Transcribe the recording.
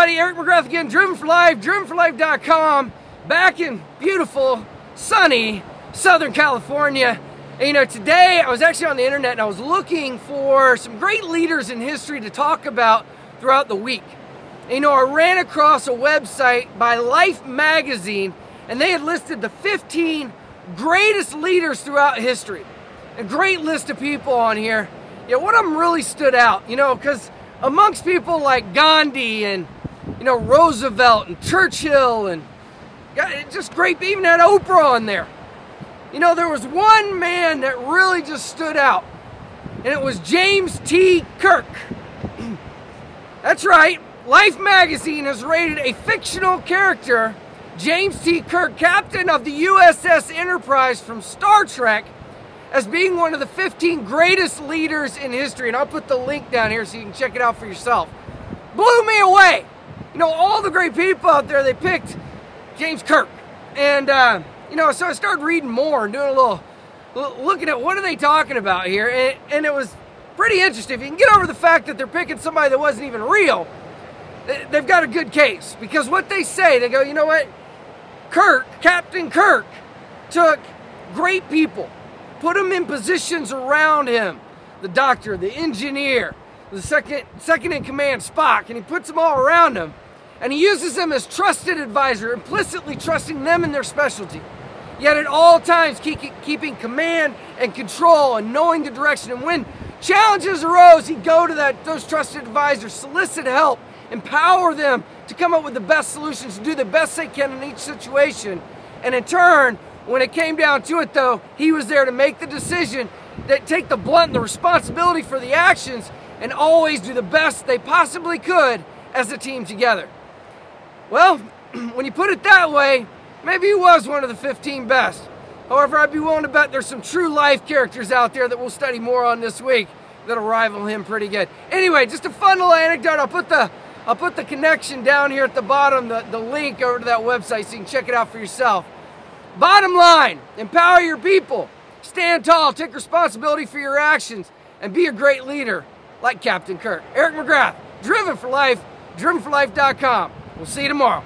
everybody, Eric McGrath again, Driven for Life, drivenforlife.com, back in beautiful, sunny Southern California. And, today I was actually on the internet and I was looking for some great leaders in history to talk about throughout the week. And, I ran across a website by Life magazine, and they had listed the 15 greatest leaders throughout history. A great list of people on here. One of them really stood out, because amongst people like Gandhi and, Roosevelt and Churchill and just great, even had Oprah on there. There was one man that really just stood out, and it was James T. Kirk. That's right, Life magazine has rated a fictional character, James T. Kirk, captain of the USS Enterprise from Star Trek, as being one of the 15 greatest leaders in history. And I'll put the link down here so you can check it out for yourself. Blew me away. All the great people out there, they picked James Kirk. And, so I started reading more and doing a little, looking at what are they talking about here. And it was pretty interesting. If you can get over the fact that they're picking somebody that wasn't even real, they've got a good case. Because what they say, they go, you know what? Captain Kirk took great people, put them in positions around him, the doctor, the engineer, the second in command, Spock, and he puts them all around him, and he uses them as trusted advisor, implicitly trusting them in their specialty, yet at all times keeping command and control and knowing the direction. And when challenges arose, he'd go to those trusted advisors, solicit help, empower them to come up with the best solutions, to do the best they can in each situation. And in turn, when it came down to it, though, he was there to make the decision, that take the blunt and the responsibility for the actions, and always do the best they possibly could as a team together. Well, when you put it that way, maybe he was one of the 15 best. However, I'd be willing to bet there's some true life characters out there that we'll study more on this week that'll rival him pretty good. Anyway, just a fun little anecdote. I'll put the connection down here at the bottom, the link over to that website so you can check it out for yourself. Bottom line, empower your people, stand tall, take responsibility for your actions, and be a great leader like Captain Kirk. Eric McGrath, Driven for Life, drivenforlife.com. We'll see you tomorrow.